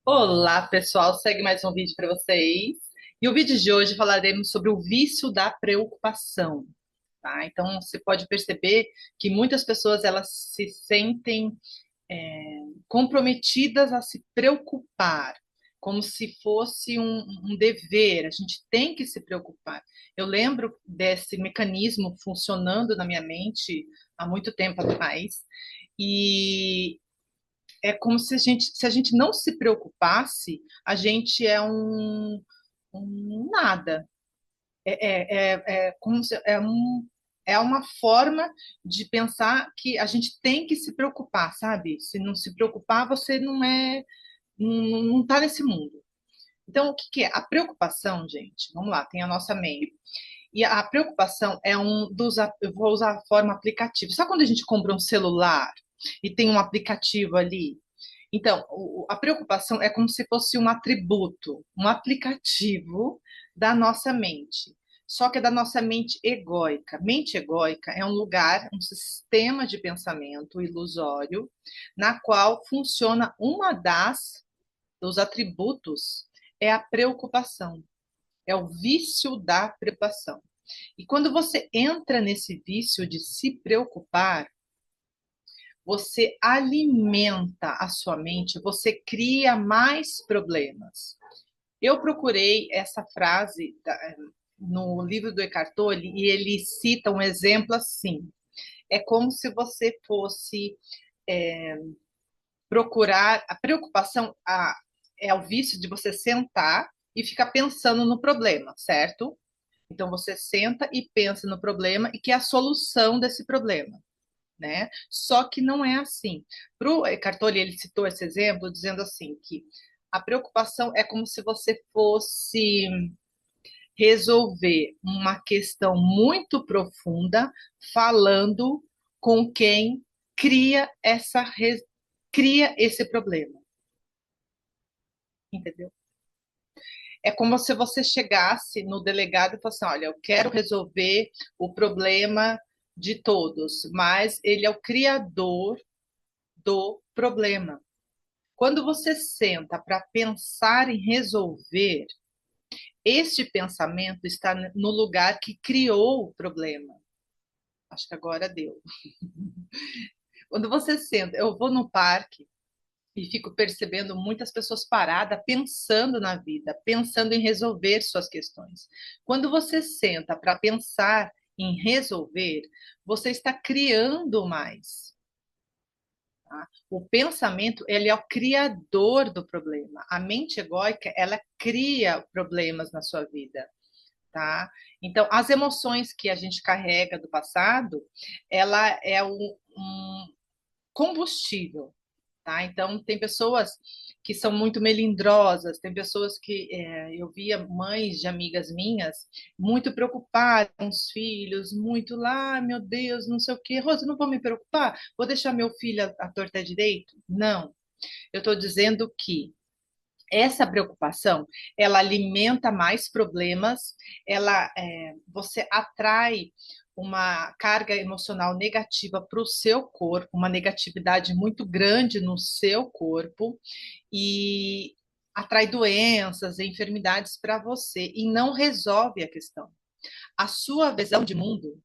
Olá, pessoal. Segue mais um vídeo para vocês. E o vídeo de hoje falaremos sobre o vício da preocupação, tá? Então, você pode perceber que muitas pessoas elas se sentem comprometidas a se preocupar, como se fosse um dever. A gente tem que se preocupar. Eu lembro desse mecanismo funcionando na minha mente há muito tempo atrás. E é como se a gente não se preocupasse, a gente é um nada. Como se, é uma forma de pensar que a gente tem que se preocupar, sabe? Se não se preocupar, você não está nesse mundo. Então, o que, que é? A preocupação, gente, vamos lá, tem a nossa mente. E a preocupação é um dos. Eu vou usar a forma aplicativa. Sabe quando a gente compra um celular e tem um aplicativo ali? Então, a preocupação é como se fosse um atributo, um aplicativo da nossa mente. Só que é da nossa mente egóica. Mente egóica é um lugar, um sistema de pensamento ilusório, na qual funciona uma das dos atributos é a preocupação, é o vício da preocupação. E quando você entra nesse vício de se preocupar, você alimenta a sua mente, você cria mais problemas. Eu procurei essa frase no livro do Eckhart Tolle e ele cita um exemplo assim: é como se você fosse é, procurar a preocupação, é o vício de você sentar e ficar pensando no problema, certo? Então você senta e pensa no problema e que é a solução desse problema, né? Só que não é assim. Para o Eckhart Tolle, ele citou esse exemplo dizendo assim que a preocupação é como se você fosse resolver uma questão muito profunda falando com quem cria cria esse problema, entendeu? É como se você chegasse no delegado e falasse assim, olha, eu quero resolver o problema de todos, mas ele é o criador do problema. Quando você senta para pensar em resolver, este pensamento está no lugar que criou o problema. Acho que agora deu. Quando você senta, eu vou no parque e fico percebendo muitas pessoas paradas pensando na vida, pensando em resolver suas questões. Quando você senta para pensar em resolver, você está criando mais. Tá? O pensamento, ele é o criador do problema. A mente egóica, ela cria problemas na sua vida, tá? Então, as emoções que a gente carrega do passado, ela é um combustível, tá? Então, tem pessoas que são muito melindrosas, tem pessoas que eu via mães de amigas minhas muito preocupadas com os filhos, muito lá, meu Deus, não sei o quê. Rosa, não vou me preocupar? Vou deixar meu filho à torta direito? Não. Eu estou dizendo que essa preocupação, ela alimenta mais problemas, você atrai uma carga emocional negativa para o seu corpo, uma negatividade muito grande no seu corpo e atrai doenças e enfermidades para você e não resolve a questão. A sua visão de mundo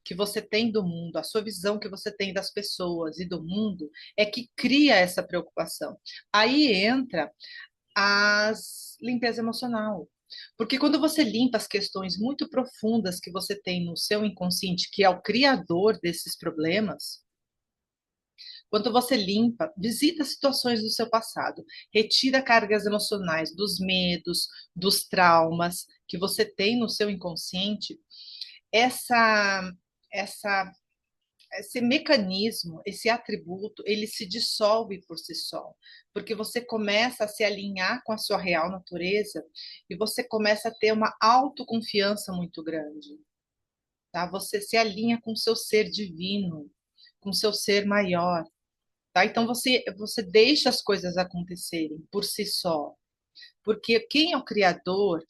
que você tem do mundo, a sua visão que você tem das pessoas e do mundo é que cria essa preocupação. Aí entra as limpeza emocional. Porque quando você limpa as questões muito profundas que você tem no seu inconsciente, que é o criador desses problemas, quando você limpa, visita situações do seu passado, retira cargas emocionais dos medos, dos traumas que você tem no seu inconsciente, essa essa esse mecanismo, esse atributo, ele se dissolve por si só, porque você começa a se alinhar com a sua real natureza e você começa a ter uma autoconfiança muito grande, tá? Você se alinha com o seu ser divino, com o seu ser maior, tá? Então você deixa as coisas acontecerem por si só, porque quem é o criador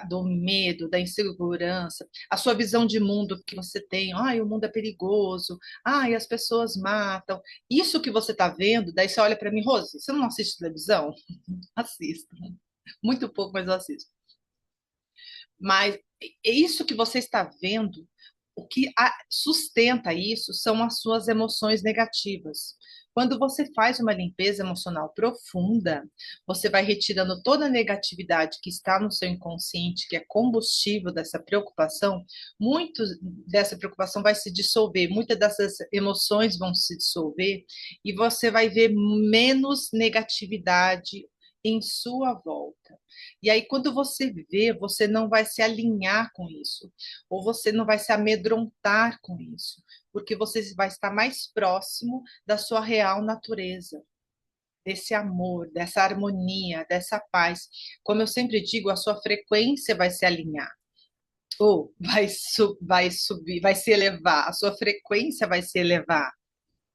do medo, da insegurança, a sua visão de mundo que você tem, ai, o mundo é perigoso, ai, as pessoas matam. Isso que você está vendo, daí você olha para mim, Rose, você não assiste televisão? Assisto. Muito pouco, mas eu assisto. Mas isso que você está vendo, o que sustenta isso são as suas emoções negativas. Quando você faz uma limpeza emocional profunda, você vai retirando toda a negatividade que está no seu inconsciente, que é combustível dessa preocupação. Muito dessa preocupação vai se dissolver, muitas dessas emoções vão se dissolver e você vai ver menos negatividade em sua volta. E aí, quando você vê, você não vai se alinhar com isso, ou você não vai se amedrontar com isso, porque você vai estar mais próximo da sua real natureza, desse amor, dessa harmonia, dessa paz. Como eu sempre digo, a sua frequência vai se alinhar, ou vai subir, vai se elevar, a sua frequência vai se elevar.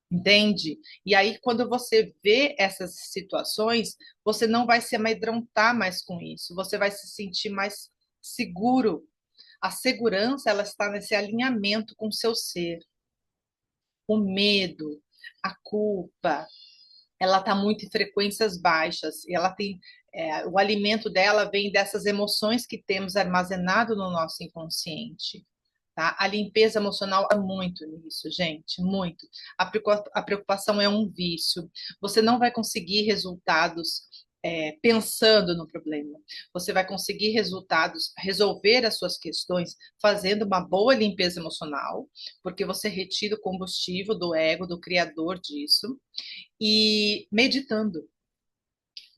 Entende? E aí, quando você vê essas situações, você não vai se amedrontar mais com isso, você vai se sentir mais seguro. A segurança, ela está nesse alinhamento com o seu ser. O medo, a culpa, ela está muito em frequências baixas. E ela tem, o alimento dela vem dessas emoções que temos armazenado no nosso inconsciente. Tá? A limpeza emocional é muito nisso, gente, muito. A preocupação é um vício. Você não vai conseguir resultados pensando no problema. Você vai conseguir resultados, resolver as suas questões fazendo uma boa limpeza emocional, porque você retira o combustível do ego, do criador disso, e meditando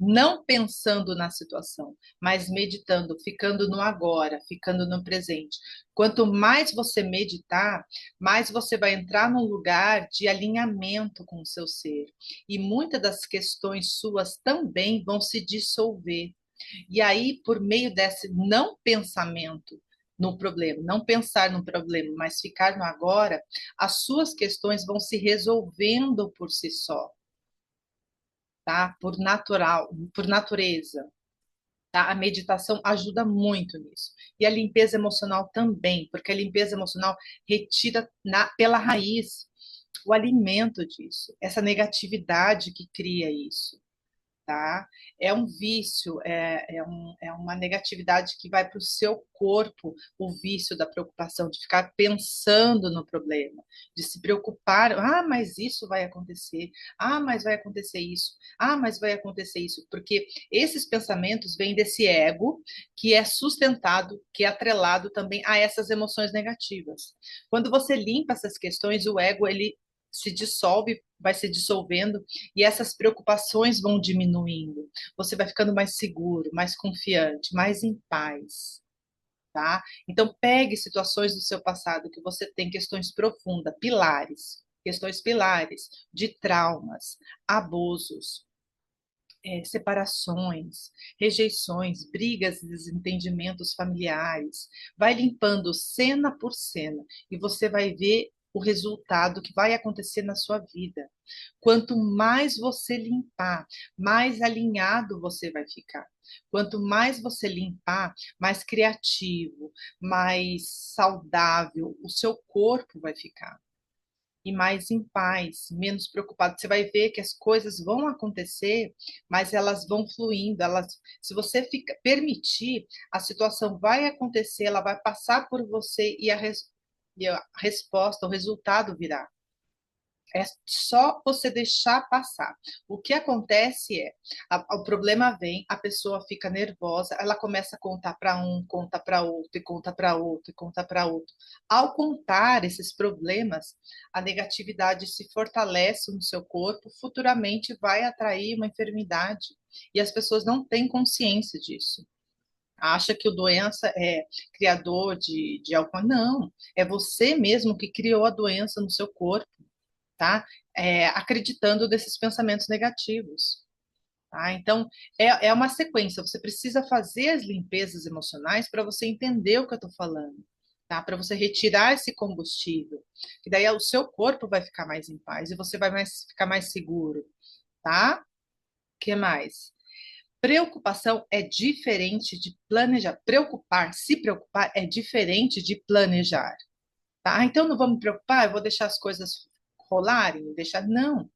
não pensando na situação, mas meditando, ficando no agora, ficando no presente. Quanto mais você meditar, mais você vai entrar num lugar de alinhamento com o seu ser. E muitas das questões suas também vão se dissolver. E aí, por meio desse não pensamento no problema, não pensar no problema, mas ficar no agora, as suas questões vão se resolvendo por si só, tá? Por natureza. Tá? A meditação ajuda muito nisso. E a limpeza emocional também, porque a limpeza emocional retira pela raiz o alimento disso, essa negatividade que cria isso. Tá? É um vício, é uma negatividade que vai para o seu corpo, o vício da preocupação, de ficar pensando no problema, de se preocupar, mas isso vai acontecer, mas vai acontecer isso, mas vai acontecer isso, porque esses pensamentos vêm desse ego que é sustentado, que é atrelado também a essas emoções negativas. Quando você limpa essas questões, o ego, ele se dissolve, vai se dissolvendo e essas preocupações vão diminuindo. Você vai ficando mais seguro, mais confiante, mais em paz, tá? Então pegue situações do seu passado que você tem questões profundas, questões pilares de traumas, abusos, separações, rejeições, brigas e desentendimentos familiares. Vai limpando cena por cena e você vai ver o resultado que vai acontecer na sua vida. Quanto mais você limpar, mais alinhado você vai ficar. Quanto mais você limpar, mais criativo, mais saudável o seu corpo vai ficar e mais em paz, menos preocupado. Você vai ver que as coisas vão acontecer, mas elas vão fluindo. Se você permitir, a situação vai acontecer, ela vai passar por você e a resposta, o resultado virá. É só você deixar passar. O que acontece o problema vem, a pessoa fica nervosa, ela começa a contar para um, conta para outro, e conta para outro, e conta para outro. Ao contar esses problemas, a negatividade se fortalece no seu corpo, futuramente vai atrair uma enfermidade. E as pessoas não têm consciência disso. Acha que o doença é criador de alguma. Não, é você mesmo que criou a doença no seu corpo, tá? Acreditando desses pensamentos negativos. Tá? Então, é uma sequência. Você precisa fazer as limpezas emocionais para você entender o que eu estou falando. Tá? Para você retirar esse combustível. Que daí o seu corpo vai ficar mais em paz e você vai ficar mais seguro. Tá? O que mais? Preocupação é diferente de planejar. Preocupar, se preocupar é diferente de planejar, tá? Então não vou me preocupar, eu vou deixar as coisas rolarem, deixar não.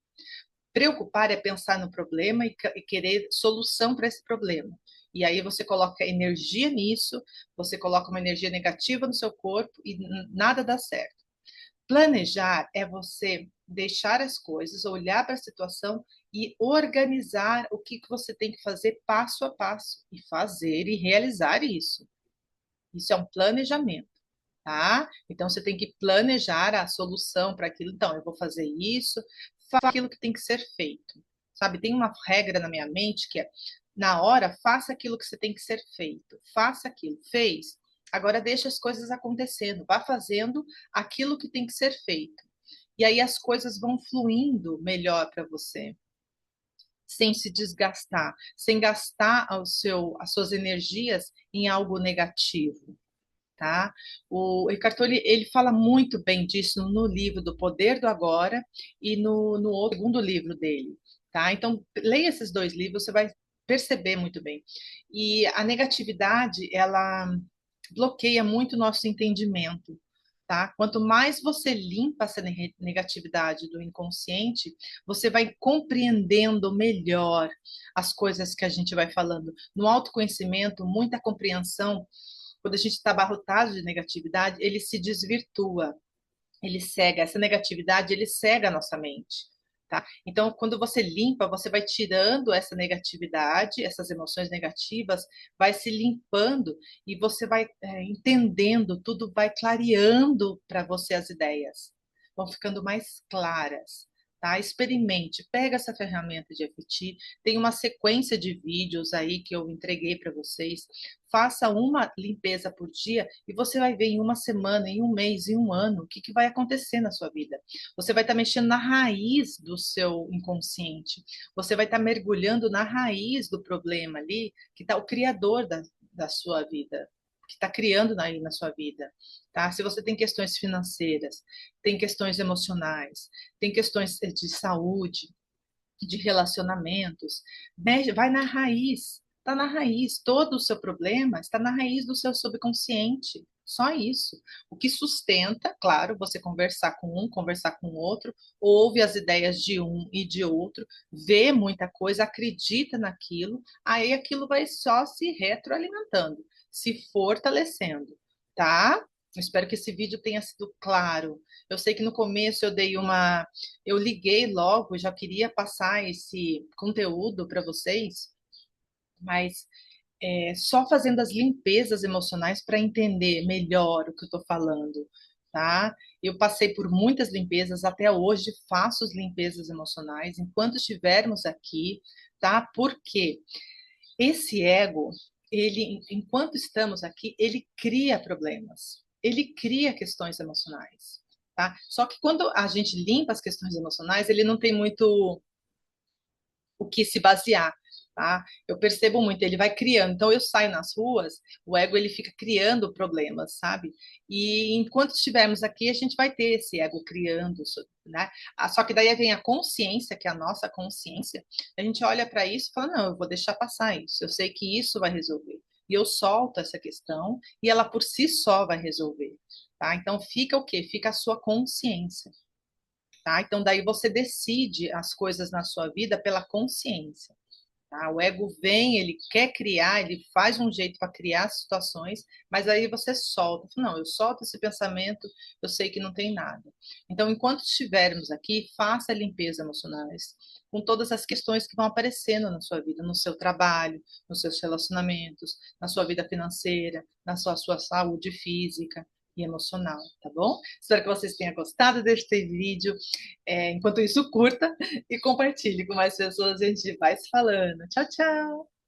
Preocupar é pensar no problema e querer solução para esse problema. E aí você coloca energia nisso, você coloca uma energia negativa no seu corpo e nada dá certo. Planejar é você deixar as coisas, olhar para a situação e organizar o que você tem que fazer passo a passo e fazer e realizar isso. Isso é um planejamento, tá? Então você tem que planejar a solução para aquilo. Então, eu vou fazer isso, faça aquilo que tem que ser feito. Sabe, tem uma regra na minha mente que é na hora, faça aquilo que você tem que ser feito. Faça aquilo. Fez? Agora deixa as coisas acontecendo. Vá fazendo aquilo que tem que ser feito. E aí as coisas vão fluindo melhor para você, sem se desgastar, sem gastar as suas energias em algo negativo, tá? O Eckhart Tolle, ele fala muito bem disso no livro do Poder do Agora e no outro, segundo livro dele, tá? Então, leia esses dois livros, você vai perceber muito bem. E a negatividade, ela bloqueia muito o nosso entendimento, tá? Quanto mais você limpa essa negatividade do inconsciente, você vai compreendendo melhor as coisas que a gente vai falando. No autoconhecimento, muita compreensão, quando a gente está abarrotado de negatividade, ele se desvirtua, ele cega, essa negatividade, ele cega a nossa mente, tá? Então, quando você limpa, você vai tirando essa negatividade, essas emoções negativas, vai se limpando e você vai entendendo, tudo vai clareando para você as ideias, vão ficando mais claras. Tá? Experimente, pega essa ferramenta de EFT, tem uma sequência de vídeos aí que eu entreguei para vocês. Faça uma limpeza por dia e você vai ver em uma semana, em um mês, em um ano, o que, que vai acontecer na sua vida. Você vai estar mexendo na raiz do seu inconsciente. Você vai estar mergulhando na raiz do problema ali, que está o criador da sua vida, que está criando aí na sua vida. Tá? Se você tem questões financeiras, tem questões emocionais, tem questões de saúde, de relacionamentos, vai na raiz, está na raiz, todo o seu problema está na raiz do seu subconsciente, só isso. O que sustenta, claro, você conversar com um, conversar com o outro, ouve as ideias de um e de outro, vê muita coisa, acredita naquilo, aí aquilo vai só se retroalimentando, se fortalecendo, tá? Eu espero que esse vídeo tenha sido claro. Eu sei que no começo eu liguei logo, já queria passar esse conteúdo para vocês, mas só fazendo as limpezas emocionais para entender melhor o que eu estou falando, tá? Eu passei por muitas limpezas, até hoje faço as limpezas emocionais enquanto estivermos aqui, tá? Porque esse ego, ele, enquanto estamos aqui, ele cria problemas, ele cria questões emocionais, tá? Só que quando a gente limpa as questões emocionais, ele não tem muito o que se basear, tá? Eu percebo muito, ele vai criando. Então eu saio nas ruas, o ego ele fica criando problemas, sabe? E enquanto estivermos aqui, a gente vai ter esse ego criando, né? Só que daí vem a consciência, que é a nossa consciência. A gente olha para isso e fala: não, eu vou deixar passar isso. Eu sei que isso vai resolver. E eu solto essa questão e ela por si só vai resolver, tá? Então fica o quê? Fica a sua consciência. Tá? Então, daí você decide as coisas na sua vida pela consciência. Tá? O ego vem, ele quer criar, ele faz um jeito para criar situações, mas aí você solta. Não, eu solto esse pensamento, eu sei que não tem nada. Então, enquanto estivermos aqui, faça a limpeza emocionais com todas as questões que vão aparecendo na sua vida, no seu trabalho, nos seus relacionamentos, na sua vida financeira, na sua saúde física e emocional, tá bom? Espero que vocês tenham gostado deste vídeo. Enquanto isso, curta e compartilhe com mais pessoas. A gente vai se falando. Tchau, tchau!